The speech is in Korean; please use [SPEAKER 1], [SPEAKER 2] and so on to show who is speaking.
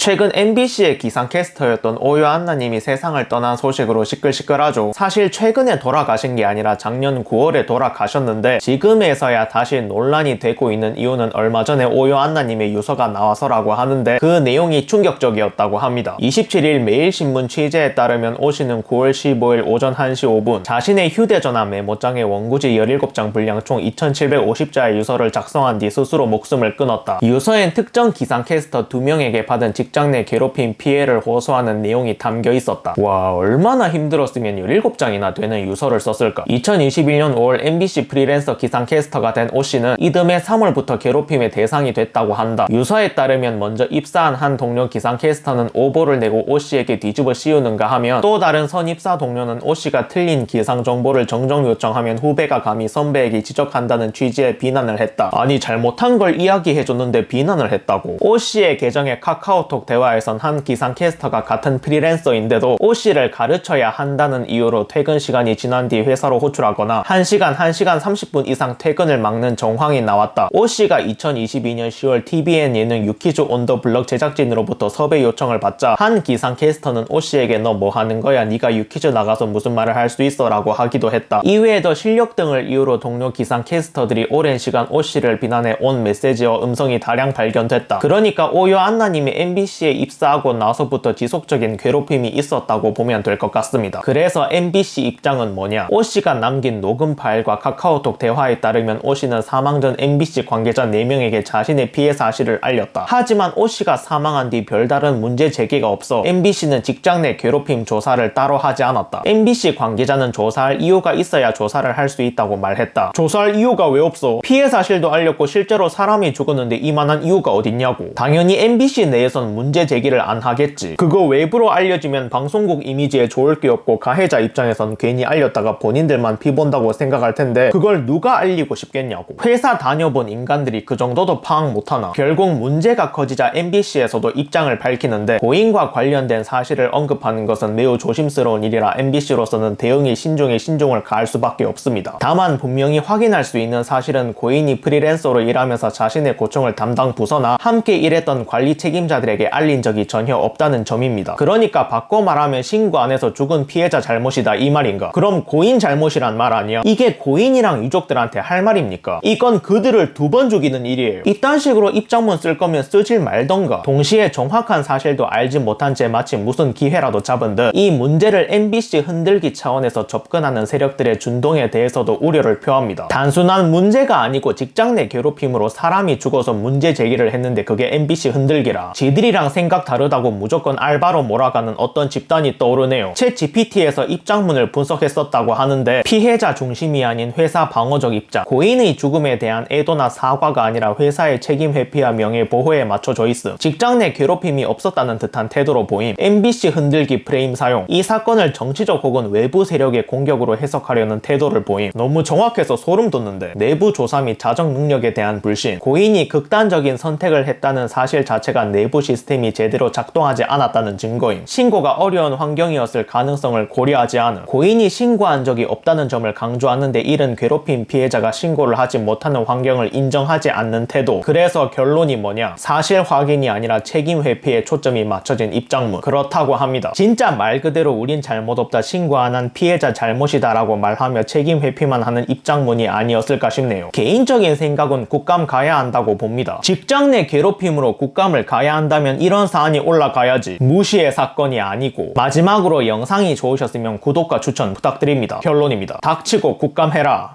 [SPEAKER 1] 최근 MBC의 기상캐스터였던 오유 안나님이 세상을 떠난 소식으로 시끌시끌하죠. 사실 최근에 돌아가신 게 아니라 작년 9월에 돌아가셨는데 지금에서야 다시 논란이 되고 있는 이유는 얼마 전에 오유 안나님의 유서가 나와서라고 하는데 그 내용이 충격적이었다고 합니다. 27일 매일신문 취재에 따르면 오 씨는 9월 15일 오전 1시 5분 자신의 휴대전화 메모장에 원고지 17장 분량 총 2750자의 유서를 작성한 뒤 스스로 목숨을 끊었다. 유서엔 특정 기상캐스터 2명에게 받은 직장 내 괴롭힘 피해를 호소하는 내용이 담겨 있었다. 와, 얼마나 힘들었으면 17장이나 되는 유서를 썼을까. 2021년 5월 MBC 프리랜서 기상캐스터가 된 오 씨는 이듬해 3월부터 괴롭힘의 대상이 됐다고 한다. 유서에 따르면 먼저 입사한 한 동료 기상캐스터는 오보를 내고 오 씨에게 뒤집어 씌우는가 하면 또 다른 선입사 동료는 오 씨가 틀린 기상 정보를 정정 요청하면 후배가 감히 선배에게 지적한다는 취지의 비난을 했다. 아니, 잘못한 걸 이야기해줬는데 비난을 했다고. 오 씨의 계정에 카카오톡 대화에선 한 기상캐스터가 같은 프리랜서인데도 오 씨를 가르쳐야 한다는 이유로 퇴근 시간이 지난 뒤 회사로 호출하거나 1시간 30분 이상 퇴근을 막는 정황이 나왔다. 오 씨가 2022년 10월 TVN 예능 유퀴즈 온 더 블럭 제작진으로부터 섭외 요청을 받자 한 기상캐스터는 오 씨에게 너 뭐 하는 거야? 네가 유퀴즈 나가서 무슨 말을 할 수 있어? 라고 하기도 했다. 이외에도 실력 등을 이유로 동료 기상캐스터들이 오랜 시간 오 씨를 비난해 온 메시지와 음성이 다량 발견됐다. 그러니까 오유 안나님이 MBC에 입사하고 나서부터 지속적인 괴롭힘이 있었다고 보면 될 것 같습니다. 그래서 MBC 입장은 뭐냐? 오 씨가 남긴 녹음 파일과 카카오톡 대화에 따르면 오 씨는 사망 전 MBC 관계자 4명에게 자신의 피해 사실을 알렸다. 하지만 오 씨가 사망한 뒤 별다른 문제 제기가 없어 MBC는 직장 내 괴롭힘 조사를 따로 하지 않았다. MBC 관계자는 조사할 이유가 있어야 조사를 할 수 있다고 말했다. 조사할 이유가 왜 없어? 피해 사실도 알렸고 실제로 사람이 죽었는데 이만한 이유가 어딨냐고. 당연히 MBC 내에선 문제 제기를 안 하겠지. 그거 외부로 알려지면 방송국 이미지에 좋을 게 없고 가해자 입장에선 괜히 알렸다가 본인들만 피본다고 생각할 텐데 그걸 누가 알리고 싶겠냐고. 회사 다녀본 인간들이 그 정도도 파악 못하나. 결국 문제가 커지자 MBC에서도 입장을 밝히는데 고인과 관련된 사실을 언급하는 것은 매우 조심스러운 일이라 MBC로서는 대응이 신중에 신중을 가할 수밖에 없습니다. 다만 분명히 확인할 수 있는 사실은 고인이 프리랜서로 일하면서 자신의 고충을 담당 부서나 함께 일했던 관리 책임자들에게 알린 적이 전혀 없다는 점입니다. 그러니까 바꿔 말하면 신고 안 해서 죽은 피해자 잘못이다 이 말인가? 그럼 고인 잘못이란 말 아니야? 이게 고인이랑 유족들한테 할 말입니까? 이건 그들을 2번 죽이는 일이에요. 이딴 식으로 입장문 쓸 거면 쓰질 말던가. 동시에 정확한 사실도 알지 못한 채 마치 무슨 기회라도 잡은 듯 이 문제를 MBC 흔들기 차원에서 접근하는 세력들의 준동에 대해서도 우려를 표합니다. 단순한 문제가 아니고 직장 내 괴롭힘으로 사람이 죽어서 문제 제기를 했는데 그게 MBC 흔들기라. 지들이랑 생각 다르다고 무조건 알바로 몰아가는 어떤 집단이 떠오르네요. 챗 GPT에서 입장문을 분석했었다고 하는데 피해자 중심이 아닌 회사 방어적 입장, 고인의 죽음에 대한 애도나 사과가 아니라 회사의 책임 회피와 명예 보호에 맞춰져 있음, 직장 내 괴롭힘이 없었다는 듯한 태도로 보임, MBC 흔들기 프레임 사용, 이 사건을 정치적 혹은 외부 세력의 공격으로 해석하려는 태도를 보임. 너무 정확해서 소름 돋는데 내부 조사 및 자정 능력에 대한 불신, 고인이 극단적인 선택을 했다는 사실 자체가 내부 시스템이 제대로 작동하지 않았다는 증거임, 신고가 어려운 환경이었을 가능성을 고려하지 않음, 고인이 신고한 적이 없다는 점을 강조하는데 이른 괴롭힘 피해자가 신고를 하지 못하는 환경을 인정하지 않는 태도. 그래서 결론이 뭐냐? 사실 확인이 아니라 책임 회피에 초점이 맞춰진 입장문. 그렇다고 합니다. 진짜 말 그대로 우린 잘못 없다, 신고 안 한 피해자 잘못이다 라고 말하며 책임 회피만 하는 입장문이 아니었을까 싶네요. 개인적인 생각은 국감 가야 한다고 봅니다. 직장 내 괴롭힘으로 국감을 가야 한다면 이런 사안이 올라가야지, 무시의 사건이 아니고. 마지막으로 영상이 좋으셨으면 구독과 추천 부탁드립니다. 결론입니다. 닥치고 국감해라.